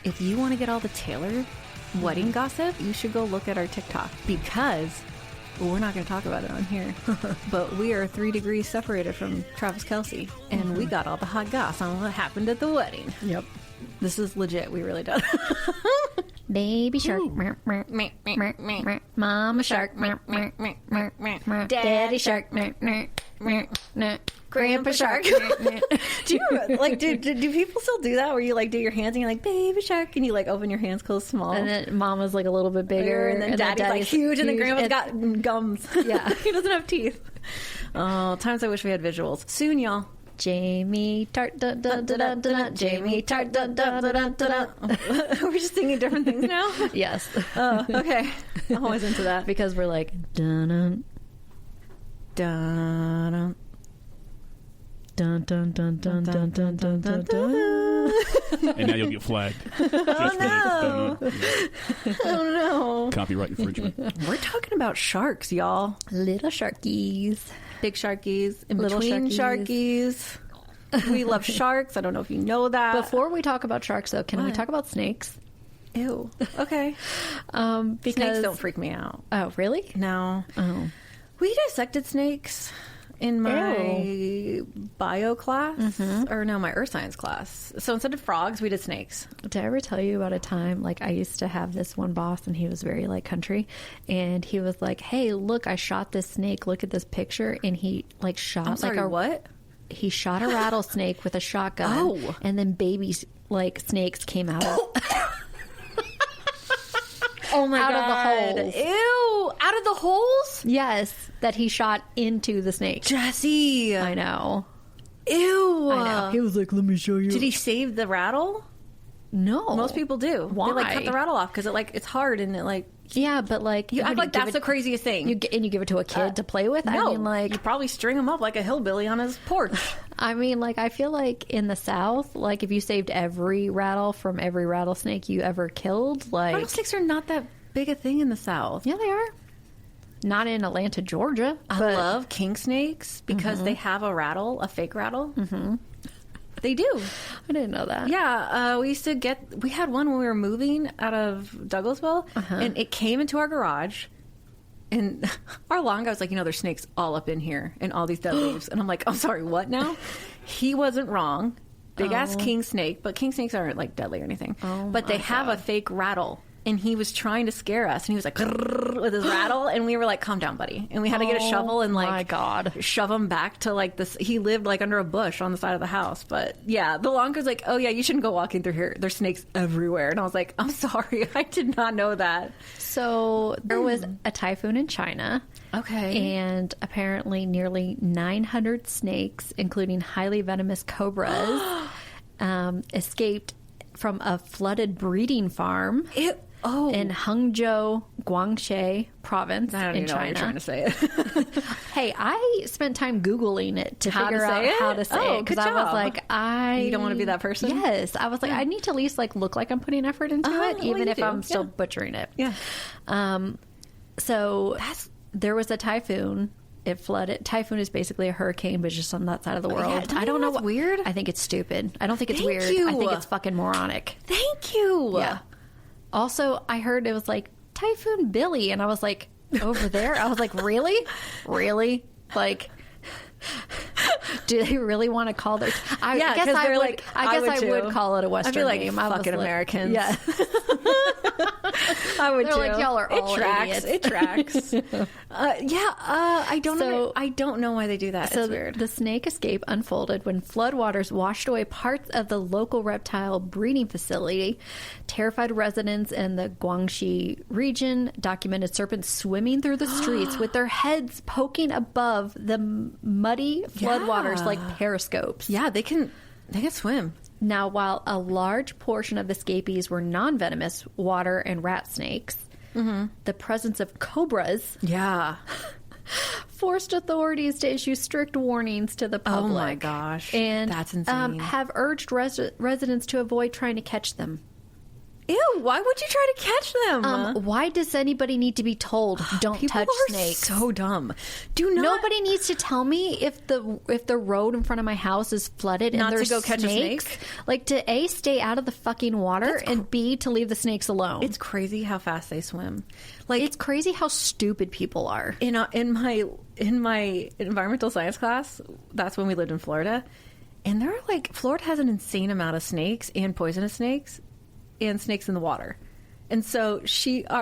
If you want to get all the Taylor wedding gossip, you should go look at our TikTok, because we're not going to talk about it on here. But we are 3 degrees separated from Travis Kelce, and we got all the hot goss on what happened at the wedding. Yep. This is legit. We really done. Baby shark. Mama shark. Daddy shark. Grandpa shark. Do you like do people still do that where you like do your hands and you're like baby shark and you like open your hands close small, and then mama's like a little bit bigger, and then daddy's like huge, and then grandma's got gums. Yeah. He doesn't have teeth. Oh, times I wish we had visuals. Soon, y'all. Jamie Tart, da da da da da. Jamie Tart, da da da da da. We're just singing different things now. Yes. Oh, okay. I'm always into that because we're like dun dun dun dun dun dun dun dun dun dun dun. And now you'll get flagged. Oh no! Oh no! Copyright infringement. We're talking about sharks, y'all. Little sharkies, big sharkies, in little between sharkies. We love sharks. I don't know if you know that. Before we talk about sharks, though, can we talk about snakes? Ew. Okay. Because snakes don't freak me out. Oh, really? No. Oh. We dissected snakes in my bio class, or no, my earth science class. So instead of frogs, we did snakes. Did I ever tell you about a time, like, I used to have this one boss, and he was very, like, country, and he was like, hey, look, I shot this snake, look at this picture, and he, like, shot, I'm sorry, like, what? He shot a rattlesnake with a shotgun, and then babies, like, snakes came out of Oh my out God. of the holes. Ew! Out of the holes? Yes, that he shot into the snake. Jesse! I know. Ew! I know. He was like, let me show you. Did he save the rattle? No. Most people do. Why? They like cut the rattle off because it's hard and it like... Yeah, but like... You act like that's the craziest thing. You give it to a kid to play with? No. I mean, like... You probably string him up like a hillbilly on his porch. I mean, like, I feel like in the South, like, if you saved every rattle from every rattlesnake you ever killed, like... Rattlesnakes are not that big a thing in the South. Yeah, they are. Not in Atlanta, Georgia. I love king snakes because they have a rattle, a fake rattle. Mm-hmm. They do. I didn't know that. Yeah, we had one when we were moving out of Douglasville, and it came into our garage. And our lawn guy was like, there's snakes all up in here and all these dead leaves. And I'm like, I'm sorry, what now? He wasn't wrong. Big ass king snake, but king snakes aren't like deadly or anything. Oh, but they have a fake rattle. And he was trying to scare us, and he was like with his rattle, and we were like, "Calm down, buddy." And we had to get a shovel and like, my God, shove him back to like this. He lived like under a bush on the side of the house. But yeah, the lawn guy's like, "Oh yeah, you shouldn't go walking through here. There's snakes everywhere." And I was like, "I'm sorry, I did not know that." So there was a typhoon in China. Okay. And apparently nearly 900 snakes, including highly venomous cobras, escaped from a flooded breeding farm in Hangzhou, Guangxi province I don't in even know China. What you're trying to say it. Hey, I spent time Googling it to figure out how to say it because I was like, You don't want to be that person? Yes. I was like, I need to at least like look like I'm putting effort into it, even if I'm still butchering it. Yeah. So there was a typhoon. It flooded. Typhoon is basically a hurricane, but just on that side of the world. Yeah, I don't know what's weird. I think it's stupid. I don't think it's Thank weird. you. I think it's fucking moronic. Thank you. Yeah. Also, I heard it was like Typhoon Billy, and I was like, over there? I was like, really? Really? Like, do they really want to call their... I guess I would call it a Western name. I'd be like, fucking Americans. Yeah. I would They're too. like, y'all are all idiots. It tracks. I don't know why they do that. So it's weird. The snake escape unfolded when floodwaters washed away parts of the local reptile breeding facility. Terrified residents in the Guangxi region documented serpents swimming through the streets with their heads poking above the muddy floodwaters like periscopes. Yeah, they can swim. Now, while a large portion of the escapees were non-venomous water and rat snakes, the presence of cobras forced authorities to issue strict warnings to the public. Oh my gosh. And that's insane. have urged residents to avoid trying to catch them. Ew, why would you try to catch them? Why does anybody need to be told don't People touch are snakes? so dumb. Do not. Nobody needs to tell me if the road in front of my house is flooded Not and there's to go catch a snakes. snake? Like, to A, stay out of the fucking water, and B, to leave the snakes alone. It's crazy how fast they swim. It's crazy how stupid people are. In my environmental science class, that's when we lived in Florida, and there are Florida has an insane amount of snakes and poisonous snakes and snakes in the water. And so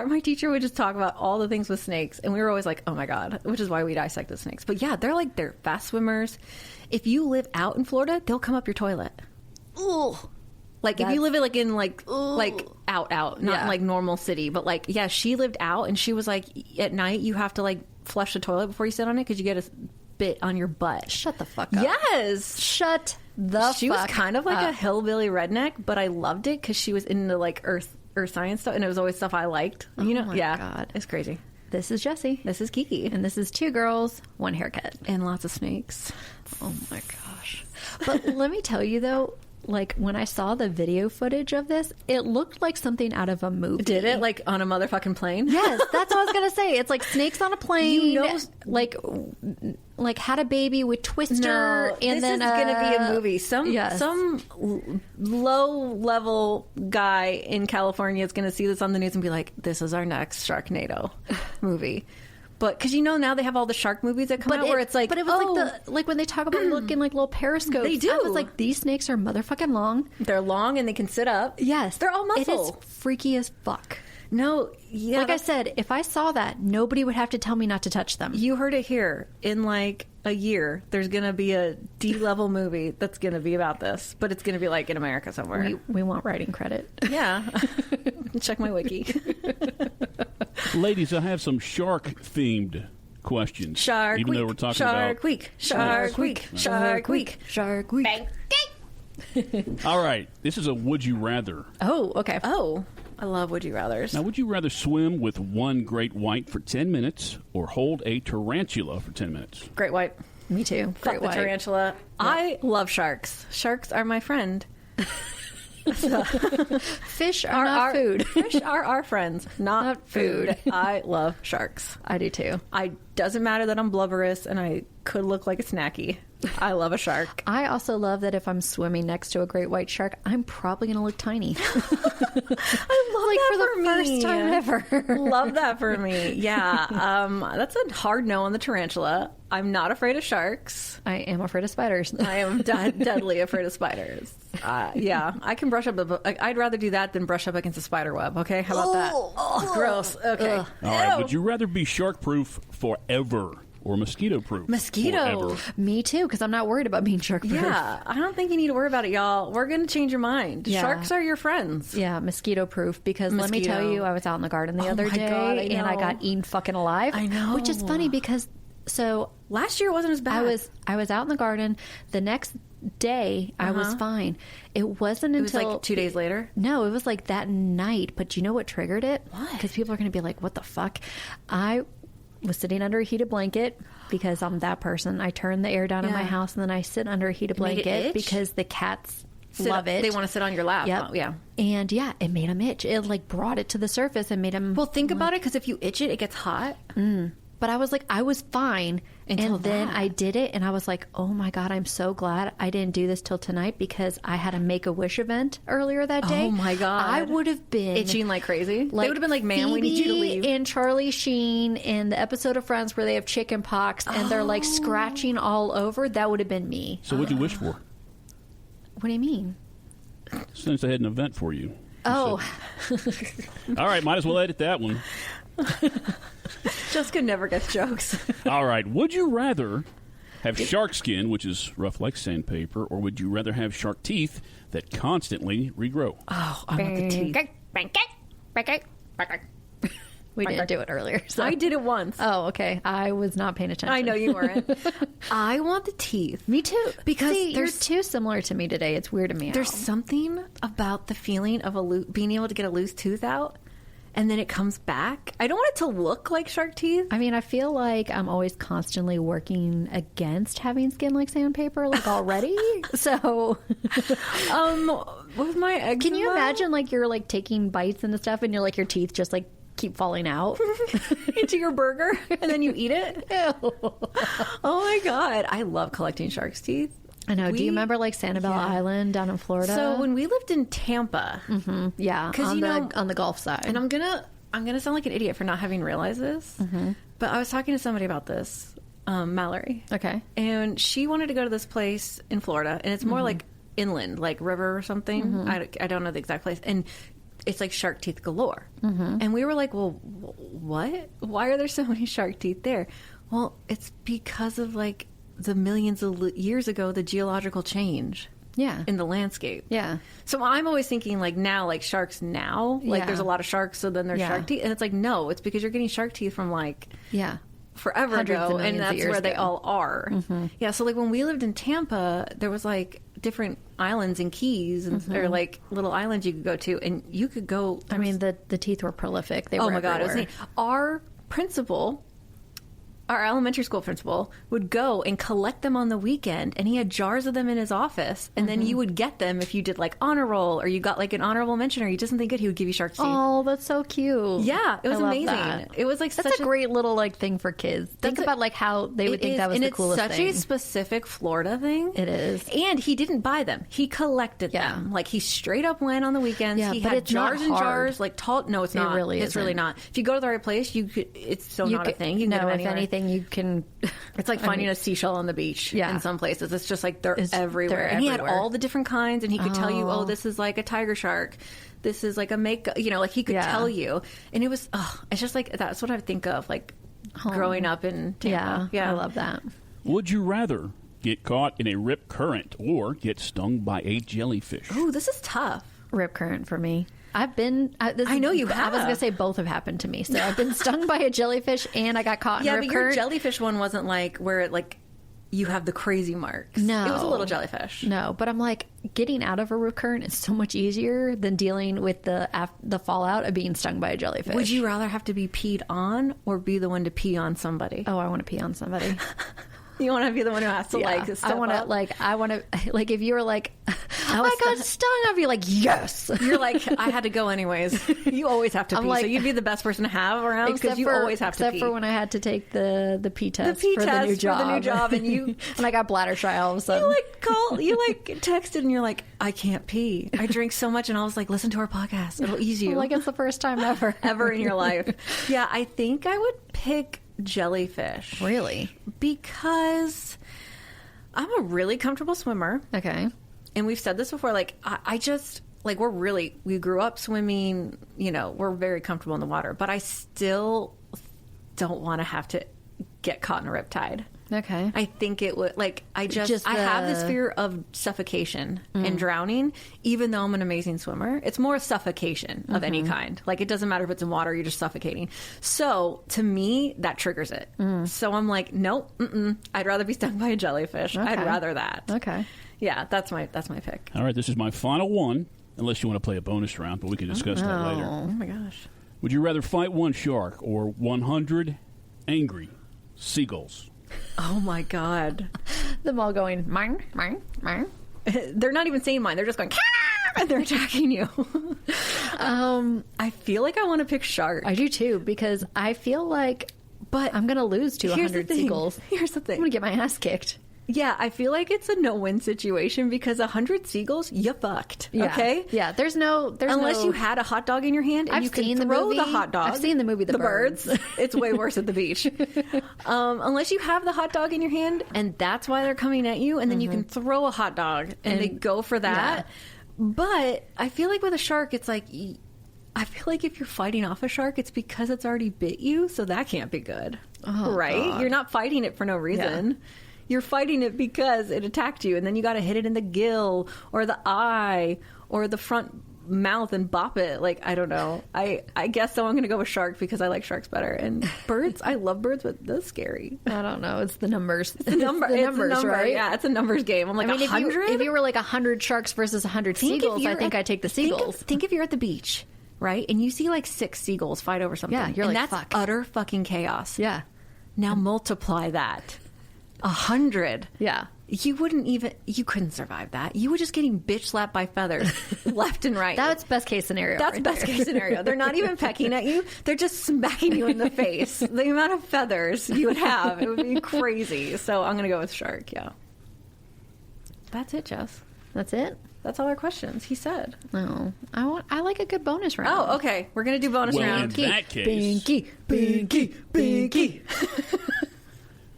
my teacher would just talk about all the things with snakes, and we were always like, oh my God, which is why we dissect the snakes. But yeah, they're fast swimmers. If you live out in Florida, they'll come up your toilet. Ugh. If you live in out, not in normal city, but she lived out, and she was like, at night you have to flush the toilet before you sit on it because you get a bit on your butt. Shut the fuck up. Yes. Shut the fuck up. She was kind of like a hillbilly redneck, but I loved it because she was into earth science stuff, and it was always stuff I liked. Oh my God. It's crazy. This is Jessie. This is Kiki. And this is Two Girls, One Haircut. And lots of snakes. Oh my gosh. But let me tell you though, when I saw the video footage of this, it looked like something out of a movie. Did it? On a motherfucking plane? Yes, that's what I was gonna say. It's like snakes on a plane. You know, had a baby with Twister, no, and this then is gonna be a movie. Some low level guy in California is gonna see this on the news and be like, "This is our next Sharknado movie." But because now they have all the shark movies that come out where it's but it was when they talk about looking like little periscopes. They do. I was like, these snakes are motherfucking long. They're long and they can sit up. Yes, they're all muscle. It is freaky as fuck. No, yeah. Like I said, if I saw that, nobody would have to tell me not to touch them. You heard it here. In a year, there's going to be a D-level movie that's going to be about this, but it's going to be in America somewhere. We want writing credit. Yeah. Check my wiki. Ladies, I have some shark-themed questions. Shark Even Week. though we're talking Shark about Week. Shark Week. Shark Week. Shark Week. Bang. All right, this is a would you rather. Oh, okay. Oh, I love would you rathers. Now, would you rather swim with one great white for 10 minutes or hold a tarantula for 10 minutes? Great white. Me too. Fuck the tarantula. Yeah. I love sharks. Sharks are my friend. Fish are not food. Fish are our friends, not food. I love sharks. I do too. Doesn't matter that I'm blubberous and I could look like a snacky. I love a shark. I also love that if I'm swimming next to a great white shark, I'm probably going to look tiny. I love that for the first time ever. Love that for me. Yeah. That's a hard no on the tarantula. I'm not afraid of sharks. I am afraid of spiders. I am deadly afraid of spiders. Yeah, I can brush up. I'd rather do that than brush up against a spider web. Okay, how about that? Oh, gross. Okay. All right. Would you rather be shark-proof forever or mosquito-proof? Mosquito. Forever? Me too, because I'm not worried about being shark-proof. Yeah, I don't think you need to worry about it, y'all. We're going to change your mind. Yeah. Sharks are your friends. Yeah, mosquito-proof. Because let me tell you, I was out in the garden the other day, and I got eaten fucking alive. I know. Which is funny because last year wasn't as bad. I was out in the garden. The next day I was fine. It wasn't until it was 2 days later. No, it was that night. But you know what triggered it? What? Because people are going to be like, "What the fuck?" I was sitting under a heated blanket because I'm that person. I turn the air down in my house and then I sit under a heated blanket because the cats love it. They want to sit on your lap. Yep. Oh, yeah. And yeah, it made them itch. It brought it to the surface and made them. Well, think about it, because if you itch it gets hot. But I was fine. Then I did it and I was like, oh my God, I'm so glad I didn't do this till tonight, because I had a Make-A-Wish event earlier that day. Oh my God. I would have been itching like crazy. They would have been like, man, Phoebe we need you to leave. And Charlie Sheen in the episode of Friends where they have chicken pox and they're scratching all over. That would have been me. So what'd you wish for? What do you mean? Since I had an event for you. Oh. All right, might as well edit that one. Jessica never gets jokes. All right. Would you rather have shark skin, which is rough like sandpaper, or would you rather have shark teeth that constantly regrow? Oh, I want the teeth. We didn't do it earlier. So. I did it once. Oh, okay. I was not paying attention. I know you weren't. I want the teeth. Me too. Because you're too similar to me today. It's weirding me out. There's something about the feeling of being able to get a loose tooth out. and then it comes back. I don't want it to look like shark teeth. I mean, I feel like I'm always constantly working against having skin like sandpaper, like already. So, with my eczema, can you imagine like you're like taking bites into stuff and you're like your teeth just like keep falling out into your burger and then you eat it? Ew. Oh my God. I love collecting shark's teeth. I know. Do you remember like Sanibel Island down in Florida? So when we lived in Tampa, yeah, on the Gulf side, and I'm gonna sound like an idiot for not having realized this, but I was talking to somebody about this, Mallory. Okay, and she wanted to go to this place in Florida, and it's more like inland, like river or something. I don't know the exact place, and it's like shark teeth galore. And we were like, well, what? Why are there so many shark teeth there? Well, it's because of like the millions of years ago, the geological change in the landscape. Yeah. So I'm always thinking like now, like sharks now, like there's a lot of sharks, so then there's shark teeth. And it's like, no, it's because you're getting shark teeth from like forever ago, and that's where they all are. Yeah. So like when we lived in Tampa, there was like different islands and keys and or like little islands you could go to, and you could go. I mean, the teeth were prolific. They were my everywhere. God, it was neat. Our principal, our elementary school principal, would go and collect them on the weekend, and he had jars of them in his office, and then you would get them if you did like honor roll, or you got like an honorable mention, or you did something good, he would give you shark teeth. Oh, that's so cute. Yeah, it was amazing. That. It was like that's a great little like thing for kids. Think about like how they would think that was the coolest thing. And it's such a specific Florida thing. It is. And he didn't buy them. He collected them. Like he straight up went on the weekends. Yeah, he but had it's jars not and hard. jars, like tall. No, it's not. It's really not. If you go to the right place, you could. It's not a thing. You can get them if anywhere. anything, you can. It's like finding a seashell on the beach in some places. It's just like they're everywhere. And he had all the different kinds, and he could tell you, oh, this is like a tiger shark. This is like a like he could tell you. And it was, it's just like, that's what I think of, like growing up in Tampa. Yeah, I love that. Would you rather get caught in a rip current or get stung by a jellyfish? Oh, this is tough. Rip current for me. I've been. I know you have. I was going to say both have happened to me. So I've been stung by a jellyfish and I got caught in a rip current. Yeah, but your jellyfish one wasn't like where it like you have the crazy marks. No. It was a little jellyfish. No, but I'm like, getting out of a rip current is so much easier than dealing with the fallout of being stung by a jellyfish. Would you rather have to be peed on or be the one to pee on somebody? Oh, I want to pee on somebody. You want to be the one who has to like step I want to like if you were like, I got stung, I'd be like, yes. You're like, I had to go anyways. You always have to pee, so you'd be the best person to have around because you always have to pee. Except for when I had to take the pee test for the new job, and you and I got bladder shy all of a sudden. You texted and you're like, I can't pee. I drink so much, and I was like, listen to our podcast. It'll ease you. Like it's the first time ever in your life. Yeah, I think I would pick jellyfish. Really? Because I'm a really comfortable swimmer. Okay. And we've said this before, like, I just, like, we grew up swimming, we're very comfortable in the water, but I still don't want to have to get caught in a riptide. Okay. I think it would, like, I have this fear of suffocation and drowning, even though I'm an amazing swimmer. It's more suffocation of any kind. Like, it doesn't matter if it's in water, you're just suffocating. So, to me, that triggers it. So I'm like, nope, I'd rather be stung by a jellyfish. Okay. I'd rather that. Okay. Yeah, that's my pick. All right, this is my final one, unless you want to play a bonus round, but we can discuss that later. Oh, my gosh. Would you rather fight one shark or 100 angry seagulls? Oh, my God. Them all going, mine, mine, mine. They're not even saying mine. They're just going, Kah! And they're attacking you. I feel like I want to pick shark. I do, too, because I feel like I'm going to lose to 100 seagulls. Here's the thing. I'm going to get my ass kicked. Yeah, I feel like it's a no-win situation because 100 seagulls, you fucked. Yeah. Okay? Yeah, there's unless you had a hot dog in your hand and you can throw the hot dog. I've seen the movie The Birds. It's way worse at the beach. Unless you have the hot dog in your hand and that's why they're coming at you, and then you can throw a hot dog and they go for that. Yeah. But I feel like with a shark, it's like, I feel like if you're fighting off a shark, it's because it's already bit you, so that can't be good. Oh, right? God. You're not fighting it for no reason. Yeah. You're fighting it because it attacked you, and then you got to hit it in the gill or the eye or the front mouth and bop it. Like, I don't know. I guess so. I'm going to go with shark because I like sharks better. And birds, I love birds, but that's scary. I don't know. It's the numbers. It's the numbers, right? Yeah, it's a numbers game. I'm like, 100? If you were like 100 sharks versus 100 seagulls, I think I'd take the seagulls. Think if you're at the beach. right? And you see like 6 seagulls fight over something. Yeah, you're and like, that's fuck. utter fucking chaos. Yeah. Now multiply that 100. Yeah. You couldn't survive that. You were just getting bitch slapped by feathers left and right. That's best case scenario. That's right best there. case scenario. They're not even pecking at you. They're just smacking you in the face. The amount of feathers you would have, it would be crazy. So I'm going to go with shark, yeah. That's it, Jess. That's it? That's all our questions. He said. No. I like a good bonus round. Oh, okay. We're going to do bonus Well, round. in that case... Binky.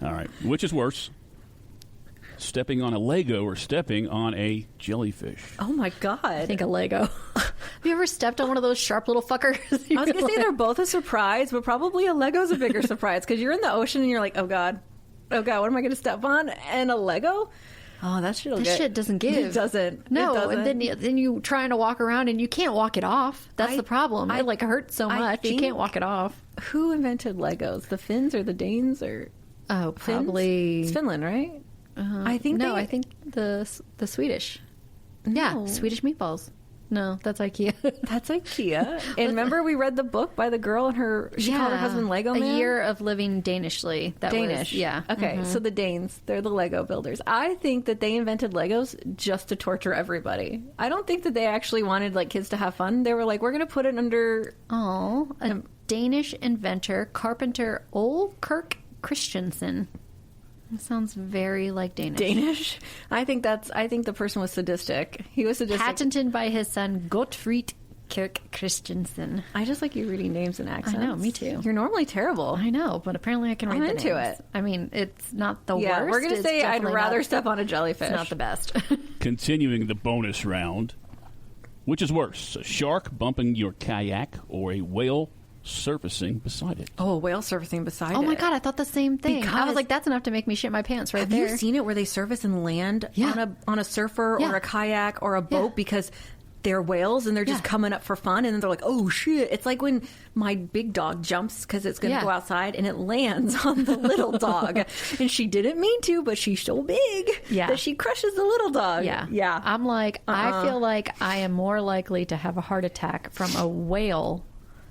All right. Which is worse? Stepping on a Lego or stepping on a jellyfish? Oh, my God. I think a Lego. Have you ever stepped on one of those sharp little fuckers? I was going to say they're both a surprise, but probably a Lego's a bigger surprise because you're in the ocean and you're like, oh, God, what am I going to step on? And a Lego? Oh, that shit doesn't give. It doesn't. No, it doesn't. and then you trying to walk around and you can't walk it off. That's the problem. It like hurts so much you can't walk it off. Who invented Legos? The Finns or the Danes or? Oh, probably Finns? It's Finland, right? I think I think the Swedish. No. Yeah, Swedish meatballs. No, that's IKEA. That's IKEA. And remember, we read the book by the girl and she called her husband Lego Man. A Year of Living Danishly. Danish. Yeah. Okay, so the Danes, they're the Lego builders. I think that they invented Legos just to torture everybody. I don't think that they actually wanted like kids to have fun. They were like, we're going to put it under. Oh, a Danish inventor, carpenter Ole Kirk Christensen. It sounds very like Danish. I think the person was sadistic. He was sadistic. Patented by his son Gottfried Kirk Christensen. I just like you reading names and accents. I know, me too. You're normally terrible. I know, but apparently I can read I'm the into names. it. I mean, it's not the Yeah, worst. we're going to say I'd rather step on a jellyfish. It's not the best. Continuing the bonus round. Which is worse, a shark bumping your kayak or a whale surfacing beside it? Oh, a whale surfacing beside it. Oh my God, I thought the same thing. I Because- was like, that's enough to make me shit my pants right there. Have you seen it where they surface and land on a surfer Yeah. or a kayak or a boat because they're whales and they're just coming up for fun and then they're like, oh shit. It's like when my big dog jumps because it's going to go outside and it lands on the little dog. And she didn't mean to, but she's so big that she crushes the little dog. Yeah. I'm like, I feel like I am more likely to have a heart attack from a whale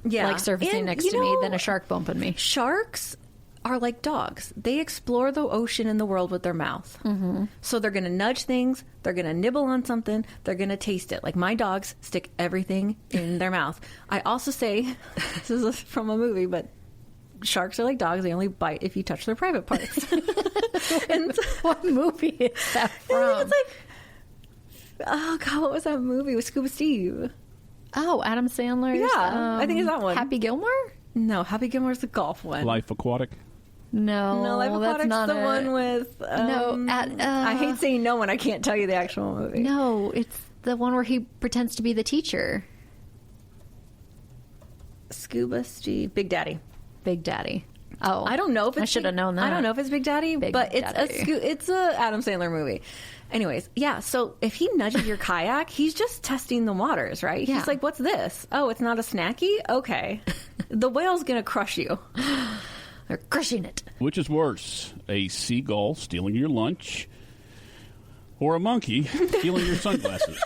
like surfacing And, next you to me know, than a shark bumping me. Sharks are like dogs. They explore the ocean and the world with their mouth. Mm-hmm. So they're going to nudge things. They're going to nibble on something. They're going to taste it. Like my dogs stick everything in their mouth. I also say, this is from a movie, but sharks are like dogs. They only bite if you touch their private parts. And What movie is that from? I think it's like, oh God, what was that movie with Scuba Steve? Oh, Adam Sandler's. Yeah, I think it's that one. Happy Gilmore? No, Happy Gilmore's the golf one. Life Aquatic? No, Life that's Aquatic's not the it. one with. I hate saying no when I can't tell you the actual movie. No, it's the one where he pretends to be the teacher. Scuba Steve, Big Daddy. Big Daddy. Oh, I don't know if it's I should have known that. I don't know if it's Big Daddy, but it's a Adam Sandler movie. Anyways, yeah. So if he nudges your kayak, he's just testing the waters, right? Yeah. He's like, "What's this? Oh, it's not a snacky. Okay, the whale's gonna crush you. They're crushing it." Which is worse, a seagull stealing your lunch or a monkey stealing your sunglasses?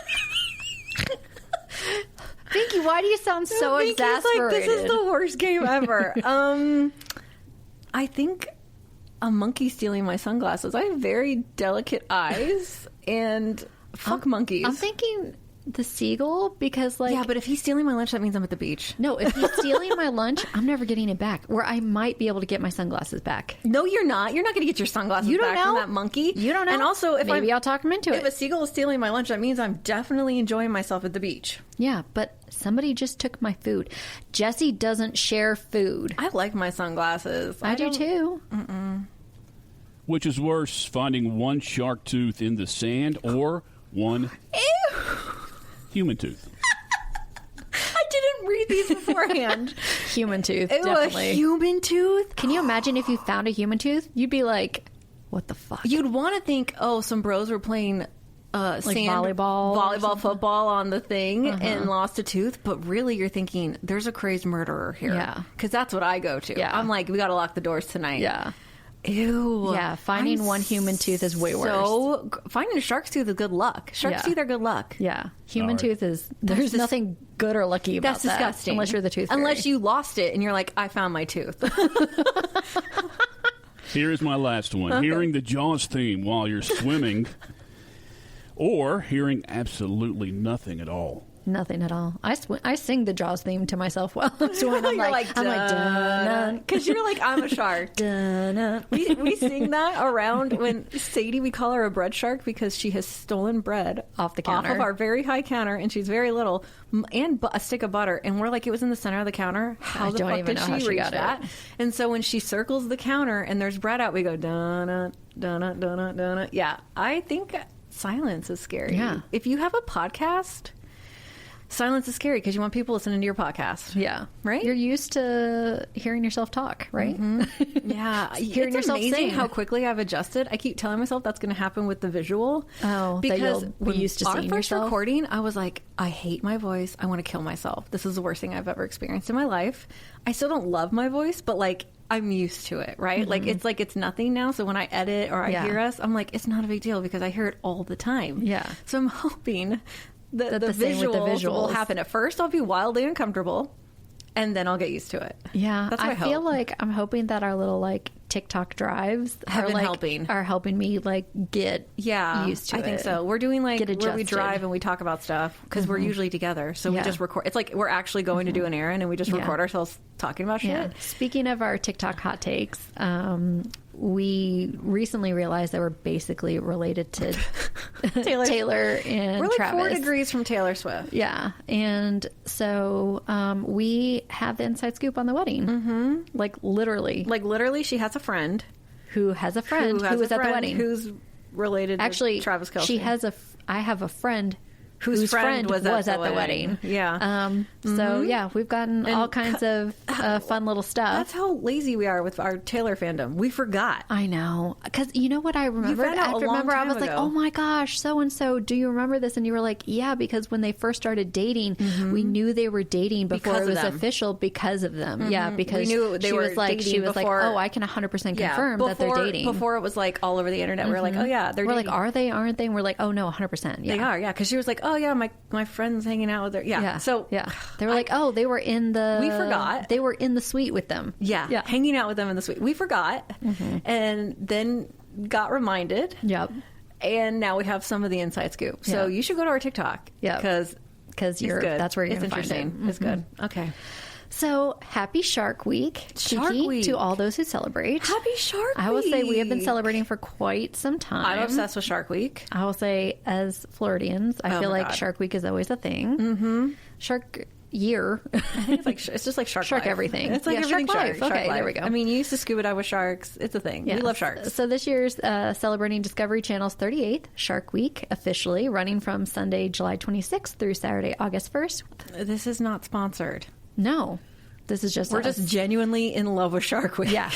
Vicky, why do you sound so exasperated? Like, this is the worst game ever. I think a monkey stealing my sunglasses. I have very delicate eyes, and fuck monkeys. I'm thinking the seagull because, like, yeah, but if he's stealing my lunch, that means I'm at the beach. no, if he's stealing my lunch, I'm never getting it back. Where I might be able to get my sunglasses back. No, you're not. You're not going to get your sunglasses You don't back from know. that monkey. You don't know. And also, if maybe I'll talk him into if it. a seagull is stealing my lunch, that means I'm definitely enjoying myself at the beach. Yeah, but somebody just took my food. Jessie doesn't share food. I like my sunglasses. I do too. Which is worse, finding one shark tooth in the sand or one human tooth? I didn't read these beforehand. Human tooth, Ew, definitely. a human tooth? Can you imagine if you found a human tooth? You'd be like, what the fuck? You'd want to think, oh, some bros were playing sand volleyball, football on the thing and lost a tooth, but really you're thinking there's a crazed murderer here. Yeah. Because that's what I go to. Yeah. I'm like, we got to lock the doors tonight. Yeah. Ew. Yeah, finding one human tooth is way worse. So finding a shark's tooth is good luck. Shark's teeth are good luck. Yeah, human All right. tooth is, there's nothing good or lucky about That's disgusting. that. Unless you're the tooth fairy. Unless you lost it and you're like, I found my tooth. Here is my last one. Hearing the Jaws theme while you're swimming, or hearing absolutely nothing at all. Nothing at all. I sing the Jaws theme to myself while I'm swimming. I'm You're like, dun, because you're like, I'm a shark. dun. We sing that around when Sadie, we call her a bread shark because she has stolen bread Off the counter. off of our very high counter, and she's very little, and a stick of butter, and we're like, it was in the center of the counter. How I the don't fuck even did know how she she reach got it. that? And so when she circles the counter and there's bread out, we go donut, donut, donut, donut. Yeah, I think silence is scary. Yeah. If you have a podcast, silence is scary because you want people listening to your podcast. Yeah. Right? You're used to hearing yourself talk, right? Yeah, Hearing it's yourself amazing sing. how quickly I've adjusted. I keep telling myself that's going to happen with the visual. Oh, that because you'll be when used to our seeing first yourself? recording, I was like, I hate my voice. I want to kill myself. This is the worst thing I've ever experienced in my life. I still don't love my voice, but like I'm used to it, right? Like it's nothing now. So when I edit or I Yeah. hear us, I'm like, it's not a big deal because I hear it all the time. Yeah. So I'm hoping that the the same with the visuals will visuals. happen. At first, I'll be wildly uncomfortable, and then I'll get used to it. Yeah. That's what I feel hope. like I'm hoping that our little like TikTok drives Have are been like helping. are helping me like get used to it. I think so. We're doing like Get where we adjusted. drive and we talk about stuff because we're usually together. So we Yeah. just record. It's like we're actually going to do an errand and we just Yeah. record ourselves talking about shit. Yeah. Speaking of our TikTok hot takes, we recently realized that we're basically related to Taylor and We're like Travis. 4 degrees from Taylor Swift. Yeah, and so we have the inside scoop on the wedding. Mm-hmm. Like Literally, she has a friend who has a friend who was at the wedding. who's related Actually, to Travis Kelce. she has I have a friend whose friend was at the wedding. wedding. Yeah. So yeah, we've gotten And all kinds of fun little stuff. That's how lazy we are with our Taylor fandom. We forgot. I know, because you know what I remembered? found out a long I time was like, ago. "Oh my gosh, so and so, do you remember this?" And you were like, "Yeah," because when they first started dating, we knew they were dating before Because it of was them. official because of them. Yeah, because We knew they she were was like, dating before- "Oh, I can 100% confirm that they're dating." Before it was like all over the internet. We were like, oh yeah, they're we're dating. like, "Are they? Aren't they?" And we're like, "Oh no, 100%." Yeah. They are, yeah. Because she was like, oh yeah, my friend's hanging out with her. Yeah. Yeah. So yeah, they were like, "Oh, they were in the." We forgot. They were in the suite with them. Yeah, hanging out with them in the suite. We forgot, and then got reminded. Yep. And now we have some of the inside scoop. So Yeah. you should go to our TikTok. Yeah. because Because you're good. that's where you're it's gonna find interesting. it. It's good. Okay. So happy Shark Week, Shark Kiki, Week. to all those who celebrate. Happy Shark I will say we have been Week. celebrating for quite some time. I'm obsessed with Shark Week. I will say, as Floridians, I Oh feel my like God. Shark Week is always a thing. Mm-hmm. Shark Year. I think it's just like Shark Shark Life. everything. It's like Yeah, everything Shark shark. Life. Okay, Shark there we Life. go. I mean, you used to scuba dive with sharks. It's a thing. Yeah. We love sharks. So this year's celebrating Discovery Channel's 38th Shark Week, officially running from Sunday, July 26th through Saturday, August 1st. This is not sponsored. No, this is just We're us. just genuinely in love with Shark Week. Yeah,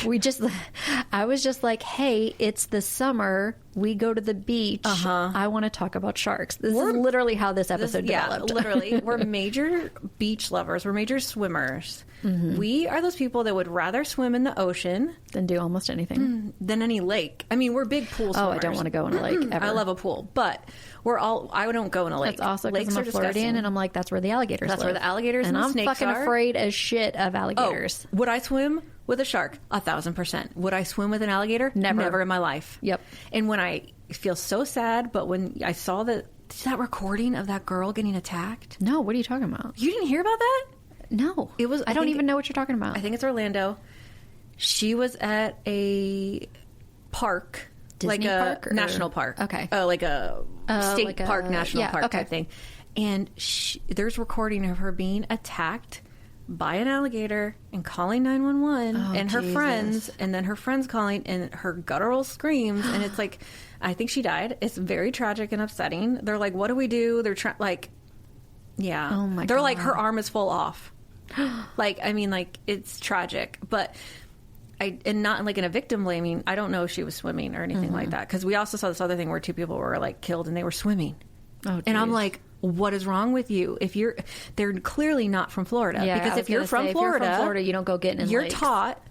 I was just like, hey, it's the summer. We go to the beach. I want to talk about sharks. This is literally how this episode developed. Literally. We're major beach lovers. We're major swimmers. We are those people that would rather swim in the ocean Then do almost anything. than any lake. I mean, we're big pool swimmers. Oh, I don't want to go in a lake ever. I love a pool, but I don't go in a lake. That's also because Lakes I'm are a Floridian, disgusting. and I'm like, that's where the alligators That's live. where the alligators and the I'm snakes fucking are. afraid as shit of alligators. Would I swim with a shark? 1,000%. Would I swim with an alligator? Never. in my life. Yep. And when I feel so sad, but when I saw that recording of that girl getting attacked, No, what are you talking about? you didn't hear about that? No, It was- I I don't think- even know what you're talking about. I think it's Orlando. She was at a park, Disney like a park or- national park. Okay. Like a state like a- park, national yeah, park okay. type thing. And there's recording of her being attacked by an alligator and calling 911 Oh, and her Jesus. friends, and then her friends calling and her guttural screams. And it's like, I think she died. It's very tragic and upsetting. They're like, what do we do? They're trying, like, yeah. Oh, my They're like, God. her arm is full off. Like, I mean, like, it's tragic, but and not like in a victim blaming. I don't know if she was swimming or anything like that, because we also saw this other thing where 2 people were like killed and they were swimming. Oh, and I'm geez. like, what is wrong with you? They're clearly not from Florida, Yeah, I because was if you're gonna from say, Florida, you don't go getting in you're lakes. taught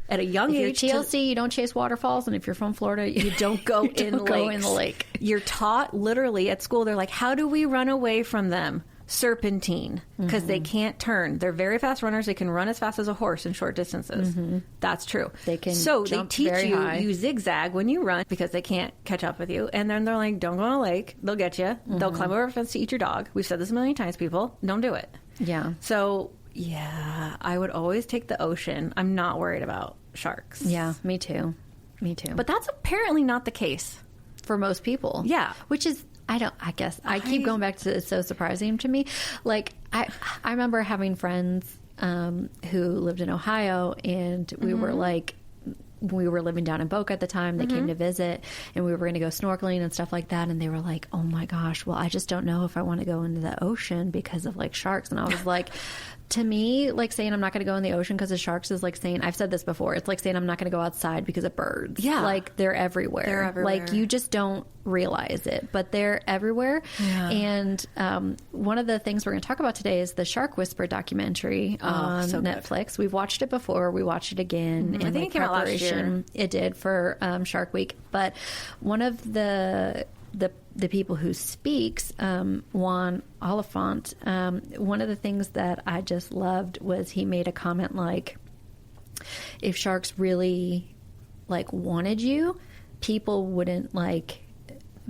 at a young age. If you're TLC, you don't chase waterfalls, and if you're from Florida, you don't go in the lake. You're taught literally at school. They're like, how do we run away from them? Serpentine, because they can't turn. They're very fast runners. They can run as fast as a horse in short distances. That's true. They can. So jump they teach very you high. you zigzag when you run because they can't catch up with you. And then they're like, don't go in a lake. They'll get you. They'll climb over a fence to eat your dog. We've said this a million times. People, don't do it. Yeah. So yeah, I would always take the ocean. I'm not worried about sharks. Yeah, me too. Me too. But that's apparently not the case for most people. Yeah. Which is, I guess I keep going back to, it's so surprising to me. Like, I remember having friends who lived in Ohio, and we were like, we were living down in Boca at the time. They came to visit, and we were going to go snorkeling and stuff like that. And they were like, oh my gosh, well, I just don't know if I want to go into the ocean because of like sharks. And I was like, to me, like saying I'm not going to go in the ocean because of sharks is like saying, I've said this before, it's like saying I'm not going to go outside because of birds. Yeah. Like they're everywhere. They're everywhere. Like you just don't realize it, but they're everywhere. Yeah. And one of the things we're going to talk about today is the Shark Whisper documentary on so good. Netflix. We've watched it before. We watched it again. I think it came out last year. It did for Shark Week. But one of the people who speaks, Juan Oliphant, one of the things that I just loved was he made a comment like, if sharks really like wanted you, people wouldn't like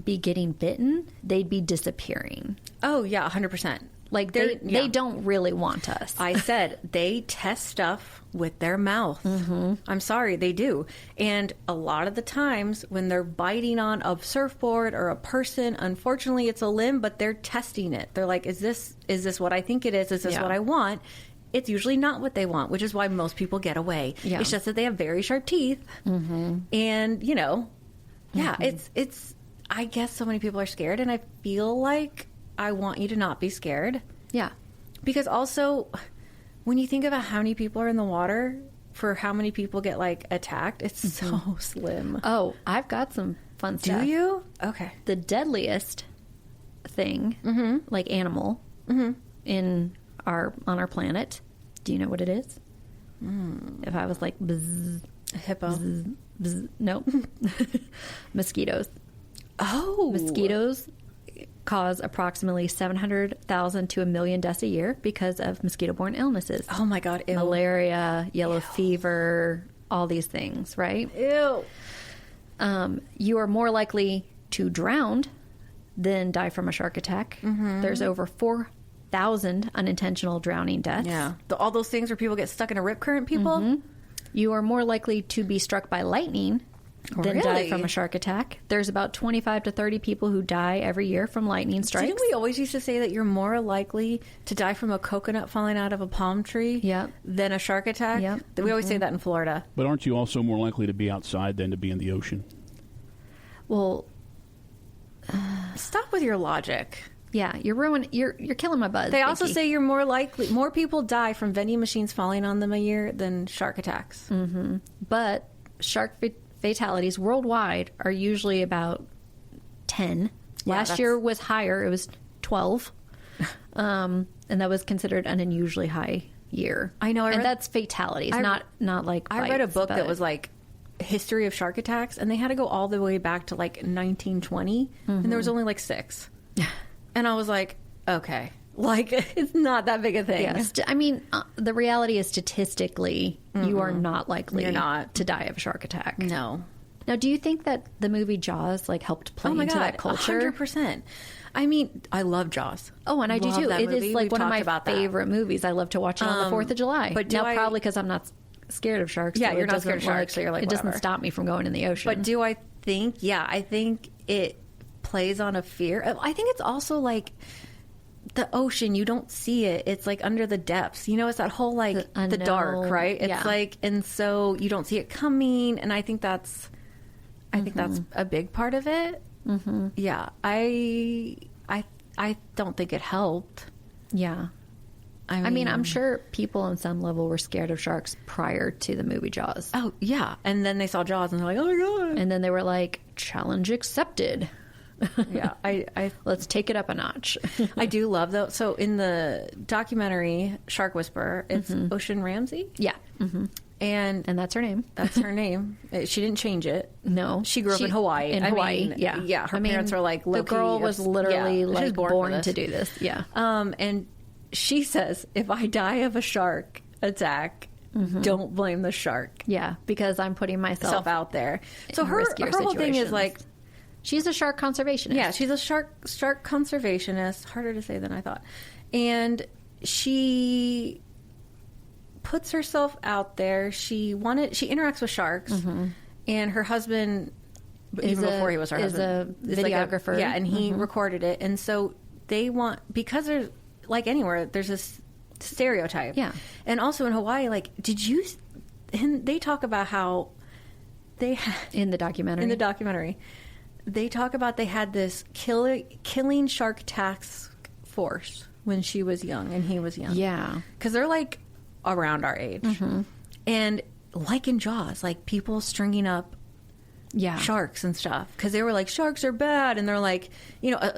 be getting bitten, they'd be disappearing. Oh yeah, 100%. Like they don't really want us. I said they test stuff with their mouth. I'm sorry, they do. And a lot of the times when they're biting on a surfboard or a person, unfortunately it's a limb, but they're testing it. They're like, is this what I think it is? Is this what I want? It's usually not what they want, which is why most people get away. Yeah. It's just that they have very sharp teeth. And, you know, it's I guess so many people are scared, and I feel like I want you to not be scared. Yeah. Because also, when you think about how many people are in the water, for how many people get, like, attacked, it's so slim. Oh, I've got some fun stuff. Do you? Okay. The deadliest thing, like animal, on our planet. Do you know what it is? If I was like, bzz, A hippo. bzz, bzz, nope. Mosquitoes. Oh. Mosquitoes cause approximately 700,000 to 1 million deaths a year because of mosquito-borne illnesses. Oh, my God. Ew. Malaria, yellow fever, all these things, right? Ew. You are more likely to drown than die from a shark attack. There's over 4,000 unintentional drowning deaths. Yeah. All those things where people get stuck in a rip current, people? You are more likely to be struck by lightning than die Really? from a shark attack. There's about 25 to 30 people who die every year from lightning strikes. Didn't we always used to say that you're more likely to die from a coconut falling out of a palm tree than a shark attack? Yep. We always say that in Florida. But aren't you also more likely to be outside than to be in the ocean? Well, Stop with your logic. yeah, you're killing my buzz. They also Vicky. say you're more people die from vending machines falling on them a year than shark attacks. But shark fatalities worldwide are usually about 10. Last year was higher. It was 12. And that was considered an unusually high year. I know. And that's fatalities, not like I read a bites, book that but- was like history of shark attacks, and they had to go all the way back to like 1920, and there was only like 6. And I was like, okay, like it's not that big a thing. Yes. I mean, the reality is statistically, you are not likely You're not. to die of a shark attack. No. Now, do you think that the movie Jaws like helped play Oh my into God, that culture? 100%. I mean, I love Jaws. Oh, and I do Love too. that It movie. is like We've one of talked my about that. favorite movies. I love to watch it on the 4th of July. but do now, I- probably because I'm not scared of sharks. Yeah, so you're it not scared of doesn't, sharks, so you're like, it doesn't whatever. stop me from going in the ocean. But do I think, I think it plays on a fear. I think it's also like the ocean, you don't see it. It's like under the depths. You know, it's that whole like the dark, unknown, right? It's yeah. like, and so you don't see it coming. And I think that's a big part of it. Yeah. I don't think it helped. yeah. I mean, I'm sure people on some level were scared of sharks prior to the movie Jaws. Oh, yeah. And then they saw Jaws and they're like, oh my God. And then they were like, challenge accepted. Yeah. Let's take it up a notch. I do love though. So in the documentary Shark Whisperer, it's Ocean Ramsey. Yeah. And that's her name. That's her name. She didn't change it. No. She grew up in Hawaii. In Hawaii, yeah. Yeah, her parents were like, the girl was literally she was born to do this. Yeah. And she says, if I die of a shark attack, don't blame the shark. Yeah, because I'm putting myself out there. So her whole thing is like, she's a shark conservationist. Yeah, she's a shark conservationist. Harder to say than I thought. And she puts herself out there. She interacts with sharks, and her husband, even before he was her husband, is a videographer. And he recorded it. And so they want, because there's, like anywhere, there's this stereotype. Yeah. And also in Hawaii, like, and they talk about how they in the documentary, they talk about they had this killing shark task force when she was young and he was young. Yeah. Because they're like around our age. And like in Jaws, like people stringing up sharks and stuff. Because they were like, sharks are bad. And they're like,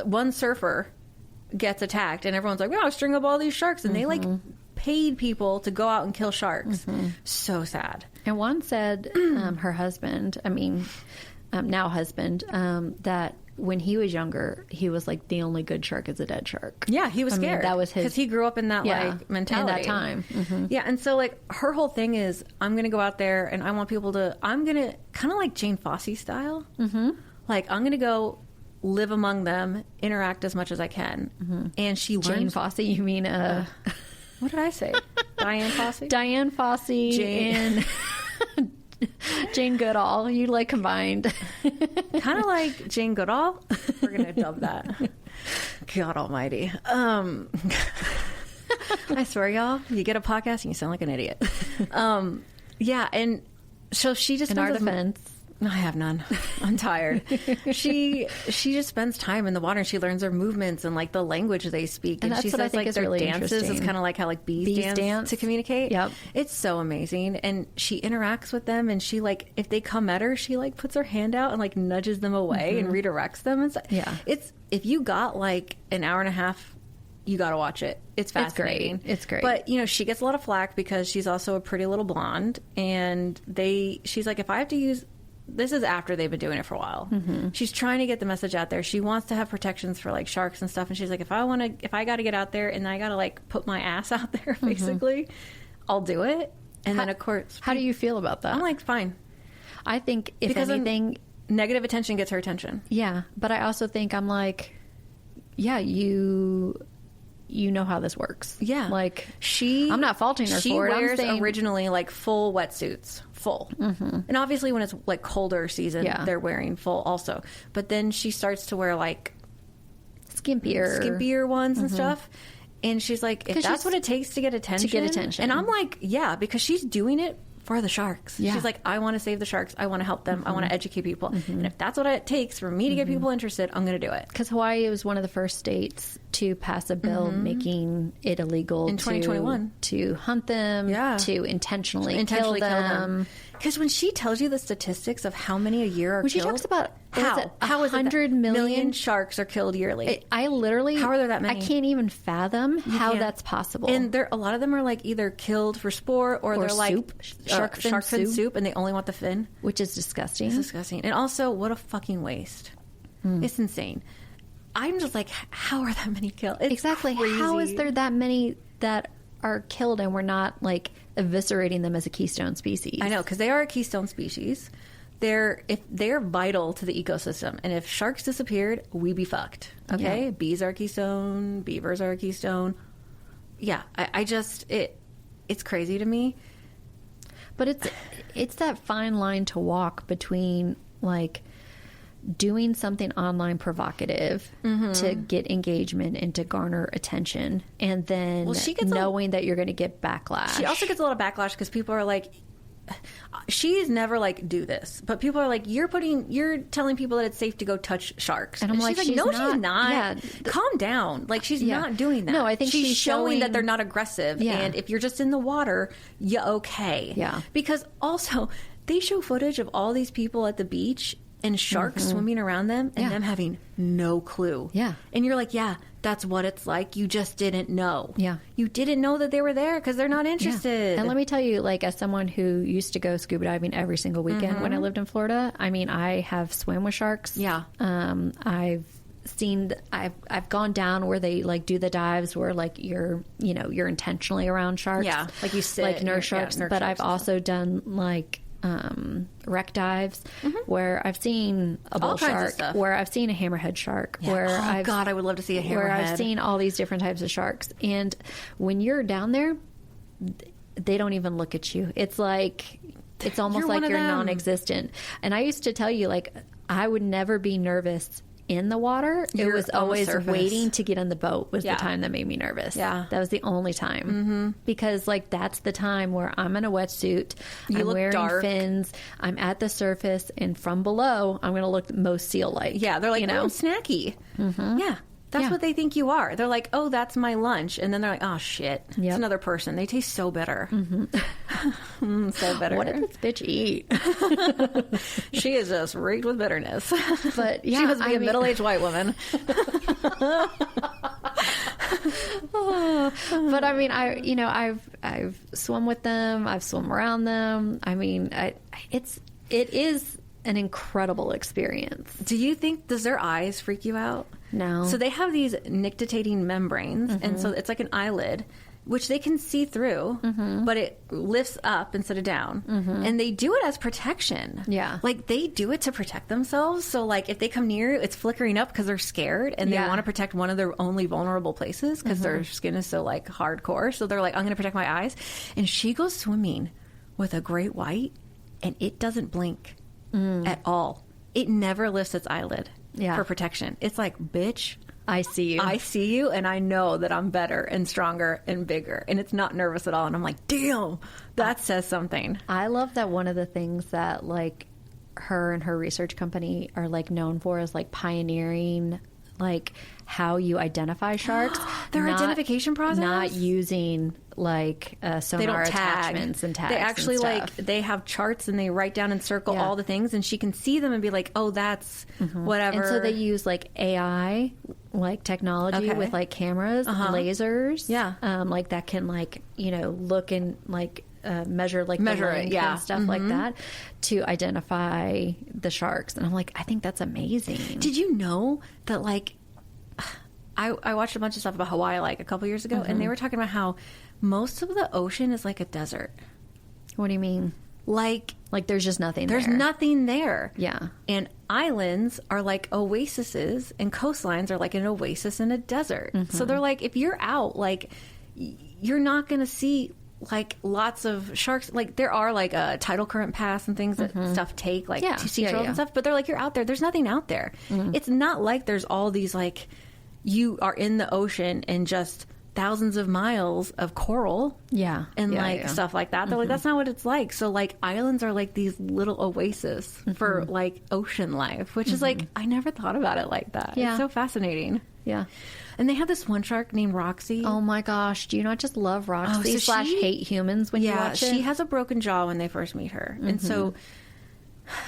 one surfer gets attacked and everyone's like, wow, string up all these sharks. And they like paid people to go out and kill sharks. So sad. And Juan said her husband, now husband, that when he was younger, he was like, the only good shark is a dead shark. Yeah, he was scared. That was his, because he grew up in that like mentality in that time. Yeah, and so like her whole thing is, I'm going to go out there and I want people to. I'm going to kind of like Jane Fossey style. Like I'm going to go live among them, interact as much as I can, and she learns. Jane Fossey, you mean what did I say? Diane Fossey. Diane Fossey and Jane Goodall, you like combined. Kind of like Jane Goodall. We're going to dub that. God almighty. I swear, y'all, you get a podcast and you sound like an idiot. Yeah, and so she just... In our defense... I have none. I'm tired. She just spends time in the water and she learns their movements and like the language they speak. And that's she what says I think like is their really dances interesting. Is kind of like how like bees dance to communicate. Yep. It's so amazing. And she interacts with them and she like, if they come at her, she like puts her hand out and like nudges them away and redirects them. And it's, if you got like an hour and a half, you got to watch it. It's fascinating. It's great. But she gets a lot of flack because she's also a pretty little blonde and she's like, if I have to use, this is after they've been doing it for a while. She's trying to get the message out there. She wants to have protections for like sharks and stuff. And she's like, if I got to get out there and I got to like put my ass out there, basically, I'll do it. And then of course, how do you feel about that? I'm like, fine. I think if anything, negative attention gets her attention. Yeah. But I also think I'm like, yeah, you know how this works. Yeah. Like I'm not faulting her for it. She wears originally like full wetsuits. Full. And obviously when it's like colder season, they're wearing full also. But then she starts to wear like skimpier ones and stuff. And she's like, if that's what it takes to get attention. And I'm like, yeah, because she's doing it for the sharks. Yeah. She's like, I want to save the sharks. I want to help them. I want to educate people. And if that's what it takes for me to get people interested, I'm going to do it. Because Hawaii was one of the first states to pass a bill making it illegal in 2021 to hunt them, to intentionally kill them. Because when she tells you the statistics of how many a year are when killed, she talks about how 100 million sharks are killed yearly. I literally, how are there that many? I can't even fathom how that's possible. And a lot of them are like either killed for sport or they're soup. Like shark fin soup, and they only want the fin, which is disgusting. It's disgusting, and also what a fucking waste. It's insane. I'm just like, how are that many killed? It's exactly. crazy. How is there that many that are killed and we're not like eviscerating them as a keystone species? I know, because they are a keystone species. They're vital to the ecosystem, and if sharks disappeared, we'd be fucked. Okay, bees are a keystone, beavers are a keystone. Yeah, it's crazy to me. But it's that fine line to walk between like doing something online provocative to get engagement and to garner attention, and then knowing that you're going to get backlash. She also gets a lot of backlash because people are like, she's never like, do this, but people are like, you're telling people that it's safe to go touch sharks, and I'm like, she's no, she's not. Yeah, calm down. Like she's not doing that. No, I think she's showing that they're not aggressive, and if you're just in the water, okay. Yeah, because also they show footage of all these people at the beach and sharks swimming around them and them having no clue. Yeah. And you're like, that's what it's like. You just didn't know. Yeah. You didn't know that they were there because they're not interested. Yeah. And let me tell you, like, as someone who used to go scuba diving every single weekend when I lived in Florida, I mean, I have swam with sharks. Yeah. I've gone down where they like do the dives where like you're intentionally around sharks. Yeah. Like you sit. Like nurse sharks. Nurse but sharks I've also done like wreck dives where I've seen a bull All kinds of shark, stuff. where I've seen a hammerhead shark, Yeah. where God, I would love to see a hammerhead. where I've seen all these different types of sharks. And when you're down there, they don't even look at you. It's like, it's almost You're like one of you're them. non-existent. And I used to tell you, like, I would never be nervous in the water. You're it was on the always surface. waiting to get on the boat was Yeah. the time that made me nervous. Yeah. That was the only time. Because, like, that's the time where I'm in a wetsuit, You I'm look wearing dark. fins, I'm at the surface, and from below, I'm going to look most seal-like. Yeah, they're like, you know? oh, snacky. Yeah, that's Yeah. what they think you are. They're like, oh, that's my lunch. And then they're like, oh, shit. It's Yep. another person. They taste so bitter. So bitter. What did this bitch eat? She is just rigged with bitterness. But yeah, She must be I a mean- middle-aged white woman. But I mean, I've swum with them. I've swum around them. I mean, it is an incredible experience. Do you think, does their eyes freak you out? No. So they have these nictitating membranes, and so it's like an eyelid, which they can see through, but it lifts up instead of down. And they do it as protection. Yeah. Like, they do it to protect themselves. So, like, if they come near you, it's flickering up because they're scared, and they Yeah. want to protect one of their only vulnerable places because their skin is so, like, hardcore. So they're like, I'm going to protect my eyes. And she goes swimming with a great white, and it doesn't blink at all. It never lifts its eyelid for protection. It's like, bitch, I see you. I see you, and I know that I'm better and stronger and bigger, and it's not nervous at all. And I'm like, damn, that says something. I love that one of the things that like her and her research company are like known for is like pioneering like how you identify sharks. Their identification process? Not using like They sonar don't tag. attachments and tags. They actually and like stuff. they have charts, and they write down and circle Yeah. all the things, and she can see them and be like, oh, that's whatever. And so they use like AI, like technology Okay. with like cameras, lasers, like that can like look and like measure like Measure the it, length yeah. and stuff like that to identify the sharks. And I'm like, I think that's amazing. Did you know that, like, I watched a bunch of stuff about Hawaii like a couple years ago, and they were talking about how most of the ocean is like a desert. What do you mean? Like there's just nothing there's there. nothing there. Yeah. And islands are like oases, and coastlines are like an oasis in a desert. So they're like, if you're out, like, you're not going to see like lots of sharks. Like, there are like a tidal current pass and things that stuff take, like to sea turtles and stuff. But they're like, you're out there. There's nothing out there. It's not like there's all these like, you are in the ocean and just thousands of miles of coral. Yeah. And Yeah, like yeah. stuff like that. They're like, that's not what it's like. So like islands are like these little oases for like ocean life, which is like, I never thought about it like that. Yeah. It's so fascinating. Yeah. And they have this one shark named Roxy. Oh my gosh. Do you not just love Roxy so / she- hate humans when you watch it? she has a broken jaw when they first meet her. And so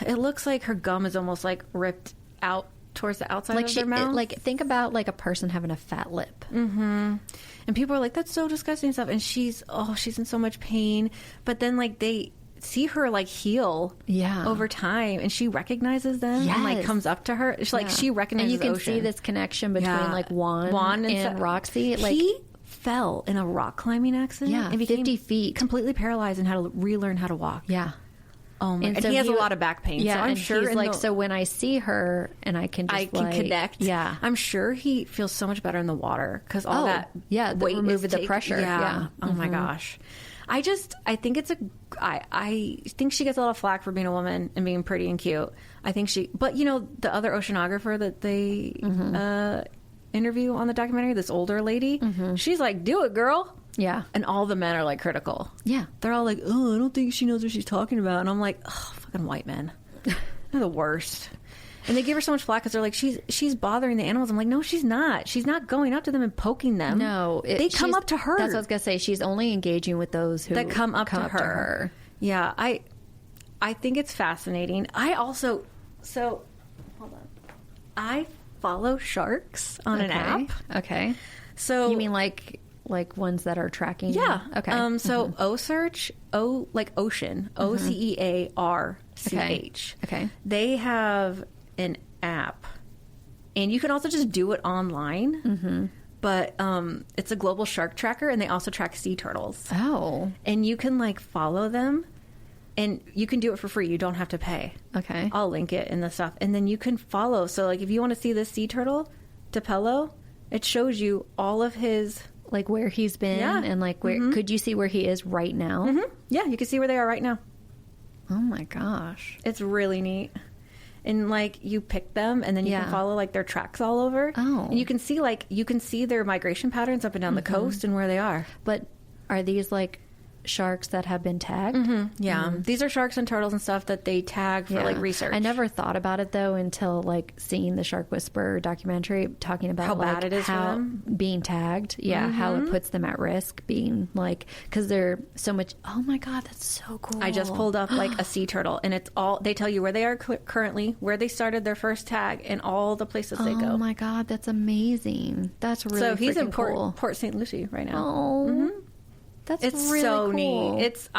it looks like her gum is almost like ripped out towards the outside of their mouth. like think about like a person having a fat lip. And people are like, that's so disgusting and stuff. And she's in so much pain. But then like they see her like heal over time, and she recognizes them and like Yes. comes up to her. It's like she recognizes and you can Ocean. see this connection between like Juan and Roxy. Like he fell in a rock climbing accident and became 50 feet. completely paralyzed and had to relearn how to walk. Yeah. Oh my! And so he has a lot of back pain. Yeah, so I'm and sure he's in like, the- so when I see her and I can just I can like, connect. Yeah. I'm sure he feels so much better in the water because all that weight removing is the pressure. Yeah. Oh my gosh. I think I think she gets a lot of flack for being a woman and being pretty and cute. I think but the other oceanographer that they interview on the documentary, this older lady, she's like, do it, girl. Yeah. And all the men are like critical. Yeah. They're all like, oh, I don't think she knows what she's talking about. And I'm like, oh, fucking white men. They're the worst. And they give her so much flack because they're like, she's bothering the animals. I'm like, no, she's not. She's not going up to them and poking them. No. They come up to her. That's what I was going to say. She's only engaging with those who that come up to her. Yeah. I think it's fascinating. I also, hold on. I follow sharks on an app. Okay. So you mean like ones that are tracking? Yeah. Okay. So OSearch, like ocean, OCEARCH. Okay. They have an app, and you can also just do it online. Mm-hmm. But it's a global shark tracker, and they also track sea turtles. Oh. And you can like follow them, and you can do it for free. You don't have to pay. Okay. I'll link it in the stuff, and then you can follow. So like if you want to see this sea turtle, Tupelo, it shows you all of his, like where he's been, and like where could you see where he is right now? Mm-hmm. Yeah, you can see where they are right now. Oh my gosh. It's really neat. And like you pick them, and then you can follow like their tracks all over. Oh. And you can see their migration patterns up and down the coast and where they are. But are these like sharks that have been tagged? Yeah. These are sharks and turtles and stuff that they tag for like research. I never thought about it though until like seeing the Shark Whisperer documentary talking about how like bad it is how for them. Being tagged. Yeah. How it puts them at risk being like, because they're so much. Oh my God, that's so cool. I just pulled up like a sea turtle, and it's all, they tell you where they are currently, where they started their first tag, and all the places they go. Oh my God, that's amazing. That's really so he's in cool. Port St. Lucie right now. Oh, that's It's really so cool. neat. It's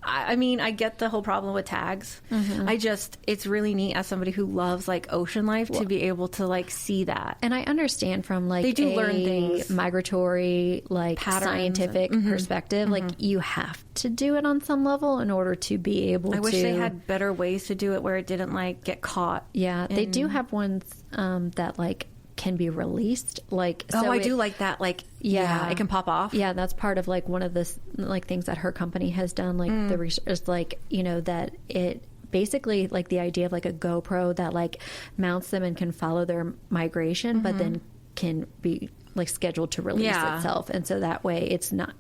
I mean, I get the whole problem with tags. It's really neat as somebody who loves like ocean life to be able to like see that. And I understand from like They do a learn things. Migratory, like Patterns. scientific perspective, like you have to do it on some level in order to be able to. I wish they had better ways to do it where it didn't like get caught. Yeah, they do have ones that like can be released. Like, Oh, so I it- do like that. Like, Yeah. it can pop off. Yeah, that's part of like one of the like things that her company has done. Like the research is like, you know, that it basically like the idea of like a GoPro that like mounts them and can follow their migration, but then can be like scheduled to release itself. And so that way it's not,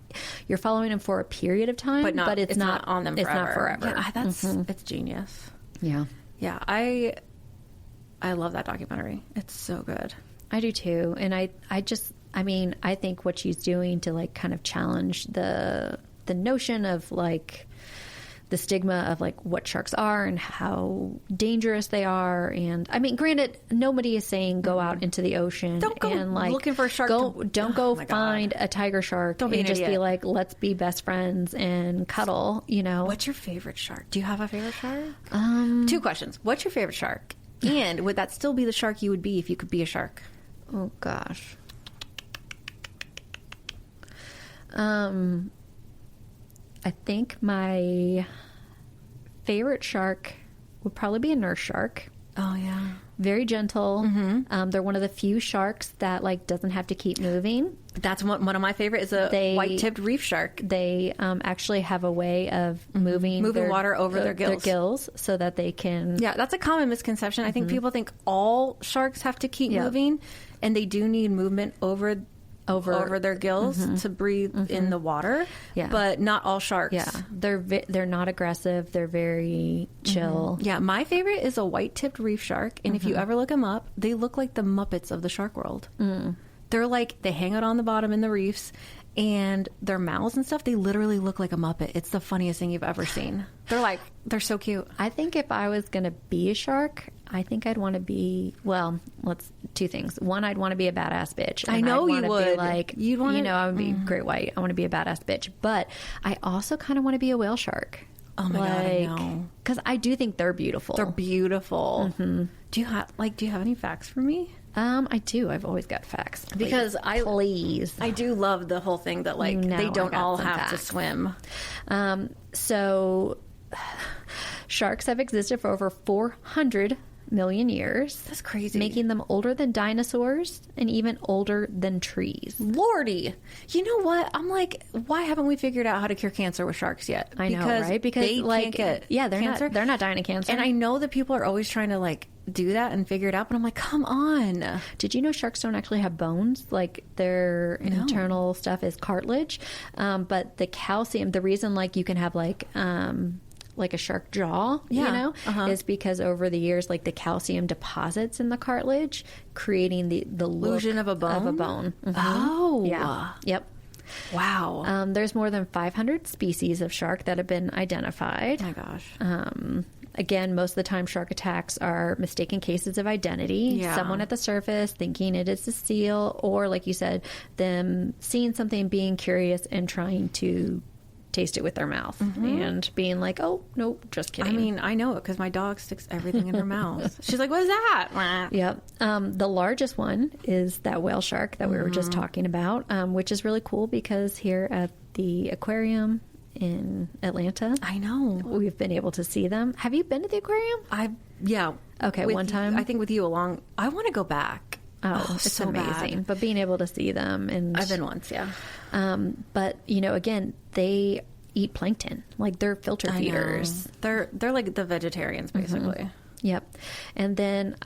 you're following them for a period of time, but it's not on them It's forever. not forever. Yeah, that's it's genius. Yeah. Yeah, I love that documentary. It's so good. I do too. And I mean, I think what she's doing to like kind of challenge the notion of like the stigma of like what sharks are and how dangerous they are. And I mean, granted, nobody is saying go out into the ocean. Don't go and like looking for a shark. Don't go Oh my God. find a tiger shark. Don't be and an just be idiot. like, let's be best friends and cuddle, you know? What's your favorite shark? Do you have a favorite shark? 2 questions. What's your favorite shark? And would that still be the shark you would be if you could be a shark? Oh gosh. I think my favorite shark would probably be a nurse shark. Oh, yeah. Very gentle. They're one of the few sharks that like doesn't have to keep moving. That's one of my favorite is a white-tipped reef shark. They actually have a way of moving water over their gills. so that they can. Yeah, that's a common misconception. I think people think all sharks have to keep moving, and they do need movement over their gills to breathe in the water. Yeah. But not all sharks. Yeah, they're not aggressive. They're very chill. Yeah, my favorite is a white-tipped reef shark, and if you ever look them up, they look like the Muppets of the shark world. They're like, they hang out on the bottom in the reefs, and their mouths and stuff, they literally look like a Muppet. It's the funniest thing you've ever seen. They're so cute. I think if I was going to be a shark, I think I'd want to be, well, two things. One, I'd want to be a badass bitch. I know you would. Be like, You'd wanna- you know, I would be great white. I want to be a badass bitch. But I also kind of want to be a whale shark. Oh my God, I know. Because I do think they're beautiful. They're beautiful. Do you have any facts for me? I do. I've always got facts. Because Please. I do love the whole thing that like You know they I don't got all some have to facts. swim. So sharks have existed for over 400 million years. That's crazy. Making them older than dinosaurs and even older than trees. Lordy, you know what? I'm like, why haven't we figured out how to cure cancer with sharks yet? I know, right? Because they like, can't get yeah, cancer. they're not dying of cancer. And I know that people are always trying to like do that and figure it out, but I'm like, come on. Did you know sharks don't actually have bones? Like their internal stuff is cartilage, but the calcium. The reason like you can have like a shark jaw, you know, is because over the years, like the calcium deposits in the cartilage, creating the Illusion of a bone? Oh, yeah, yep. Wow. There's more than 500 species of shark that have been identified. Oh my gosh. Again, most of the time shark attacks are mistaken cases of identity. Yeah. Someone at the surface thinking it is a seal, or like you said, them seeing something, being curious, and trying to taste it with their mouth and being like, oh, nope, just kidding. I mean, I know it because my dog sticks everything in her mouth. She's like, what is that? Yep. The largest one is that whale shark that we were just talking about, which is really cool because here at the aquarium in Atlanta, I know. we've been able to see them. Have you been to the aquarium? Yeah. Okay, With one time? I think with you along. I want to go back. Oh, it's so amazing. bad. But being able to see them, and I've been once, yeah. but again, they eat plankton. Like, they're filter I know. feeders. They're like the vegetarians, basically. Yep. And then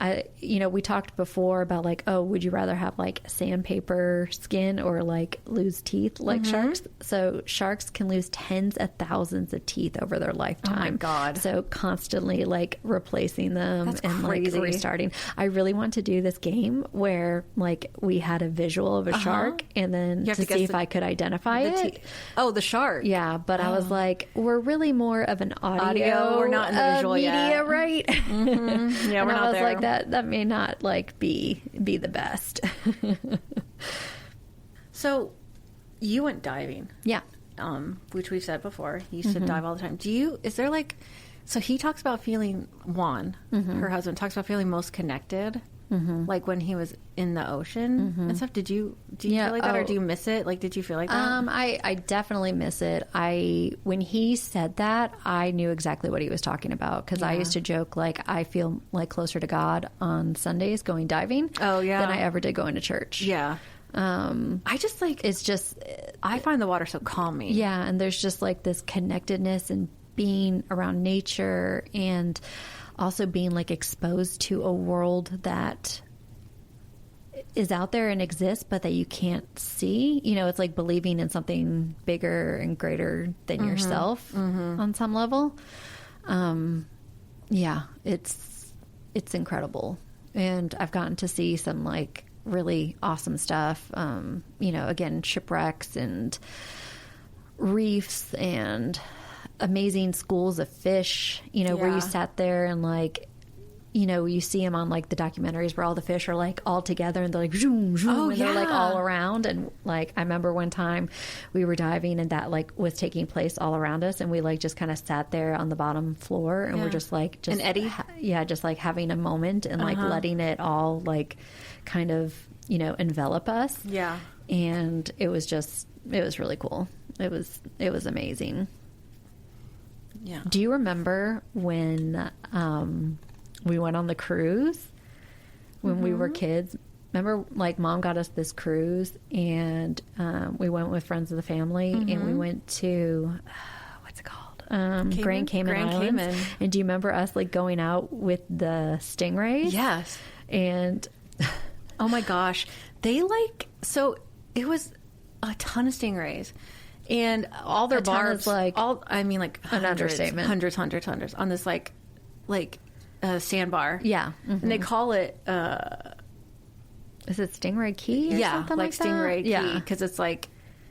we talked before about like, oh, would you rather have like sandpaper skin or like lose teeth like sharks? So sharks can lose tens of thousands of teeth over their lifetime. Oh my God. So constantly like replacing them That's and crazy. like restarting. I really want to do this game where like we had a visual of a shark and then You have to to guess see if the- I could identify it. Oh, the shark. Yeah, but I was like, we're really more of an audio. We're not in the visual media, yet. right? Yeah, And we're I not was there. like, that may not like be the best. So, you went diving, Yeah. which we've said before. You used to dive all the time. Is there like, so he talks about feeling, Juan, her husband, talks about feeling most connected, like when he was in the ocean and stuff. Do you Yeah, feel like that, or oh. do you miss it? Like, did you feel like that? I definitely miss it. When he said that, I knew exactly what he was talking about because I used to joke like I feel like closer to God on Sundays going diving. Oh, yeah. Than I ever did going to church. Yeah. I just like, It's just I find the water so calming. yeah, and there's just like this connectedness and being around nature and also being like exposed to a world that is out there and exists but that you can't see. It's like believing in something bigger and greater than yourself on some level. Yeah, it's incredible. And I've gotten to see some like really awesome stuff. Again, shipwrecks and reefs and amazing schools of fish, where Yeah. you sat there and like, you see them on like the documentaries where all the fish are like all together and they're like, zoom, zoom, Oh, and they're like yeah. all around. And like, I remember one time we were diving and that like was taking place all around us. And we like just kind of sat there on the bottom floor and Yeah. we're just like, An eddy? just like having a moment and like letting it all like kind of, envelop us. Yeah. And it was really cool. It was amazing. Yeah. Do you remember when we went on the cruise when we were kids? Remember, like, Mom got us this cruise, and we went with friends of the family, and we went to what's it called? Grand Cayman Grand Islands. Cayman. And do you remember us like going out with the stingrays? Yes. And Oh my gosh. They like, so it was a ton of stingrays. And all their A ton barbs, is like like an hundreds, understatement. hundreds on this like sandbar. yeah, And they call it, is it Stingray Key? Or something like that? Stingray Key, Yeah. because it's like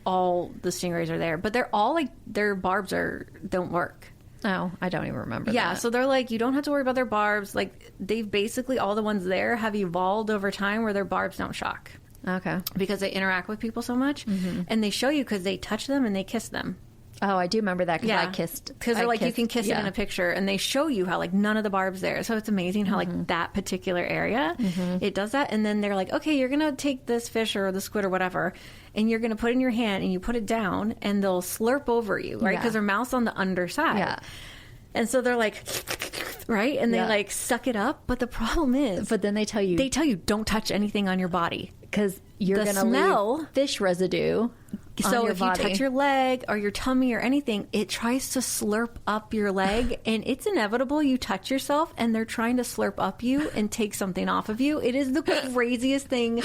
all the stingrays are there, but they're all like their barbs don't work. Oh, I don't even remember. Yeah, that. so they're like, you don't have to worry about their barbs. Like, they've basically, all the ones there have evolved over time where their barbs don't shock Okay. because they interact with people so much. And they show you because they touch them and they kiss them. Oh, I do remember that because I kissed. Because they're I like, you kissed- can kiss it in yeah. a picture, and they show you how like none of the barbs there. So it's amazing how like that particular area it does that. And then they're like, okay, you're gonna take this fish or the squid or whatever, and you're gonna put it in your hand, and you put it down, and they'll slurp over you, right? Yeah. Because their mouth's on the underside. Yeah. And so they're like, right, and they Yeah. like suck it up. But the problem is, But then they tell you don't touch anything on your body. because you're the going to smell- leave fish residue. on So your if body. you touch your leg or your tummy or anything, it tries to slurp up your leg, and it's inevitable. You touch yourself, and they're trying to slurp up you and take something off of you. It is the craziest thing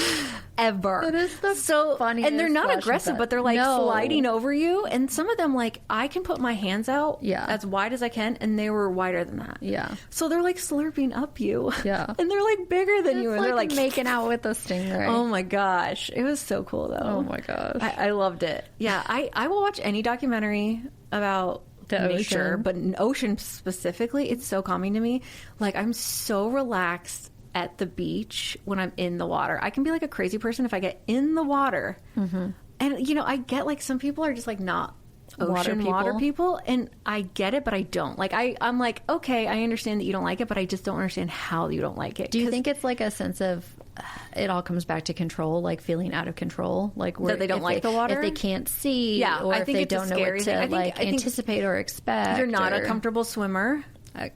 ever. It is the funniest. And they're not flash aggressive, effect. but they're like No. sliding over you. And some of them, like, I can put my hands out as wide as I can, and they were wider than that. Yeah. So they're like slurping up you. Yeah. And they're like bigger than you, It's and they're like making out with a stingray. Oh my gosh, it was so cool though. Oh my gosh. I loved it. Yeah, I will watch any documentary about The nature, ocean. but in ocean specifically, it's so calming to me. Like, I'm so relaxed at the beach when I'm in the water. I can be like a crazy person if I get in the water. Mm-hmm. And, you know, I get like some people are just like not ocean water people, and I get it, but I don't. Like, I'm like, okay, I understand that you don't like it, but I just don't understand how you don't like it. Do you think it's like a sense of it all comes back to control, like feeling out of control, like that they don't like the water, if they can't see, or I if think they it's don't know what to like anticipate or expect. You're not a comfortable swimmer.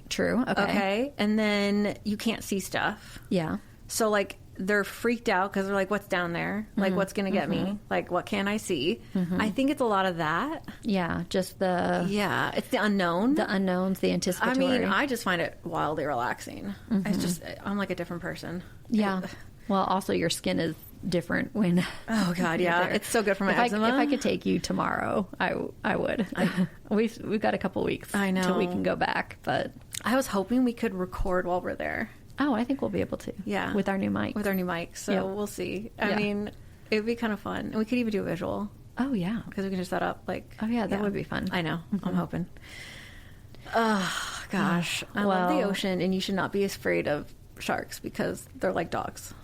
True. Okay. And then you can't see stuff. Yeah. So like they're freaked out because they're like, what's down there? Like, what's going to get me? Like, what can I see? I think it's a lot of that. Yeah. Just it's the unknown. The unknowns, the anticipatory. I mean, I just find it wildly relaxing. It's just, I'm like a different person. Yeah. Well, also your skin is different when. Oh God, yeah, it's so good for my eczema. If I could take you tomorrow, I would. We've got a couple weeks. I know, till we can go back, but I was hoping we could record while we're there. Oh, I think we'll be able to. Yeah, with our new mic. So we'll see. I mean, it would be kind of fun, and we could even do a visual. Oh yeah, because we can just set up like. Oh yeah, that would be fun. I know. I'm hoping. Oh gosh, I love the ocean, and you should not be afraid of sharks because they're like dogs.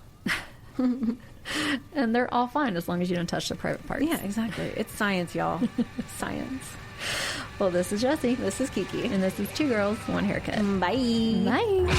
And they're all fine as long as you don't touch the private parts. Yeah, exactly. It's science, y'all. Science. Well, this is Jessie. This is Kiki. And this is Two Girls, One Haircut. Bye. Bye.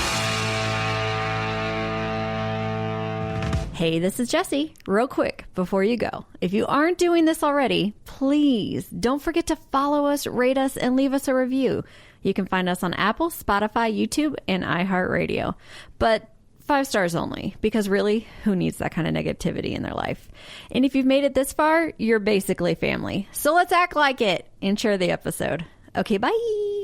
Hey, this is Jessie. Real quick, before you go, if you aren't doing this already, please don't forget to follow us, rate us, and leave us a review. You can find us on Apple, Spotify, YouTube, and iHeartRadio. But 5 stars only, because really, who needs that kind of negativity in their life? And if you've made it this far, you're basically family. So let's act like it and share the episode. Okay, bye.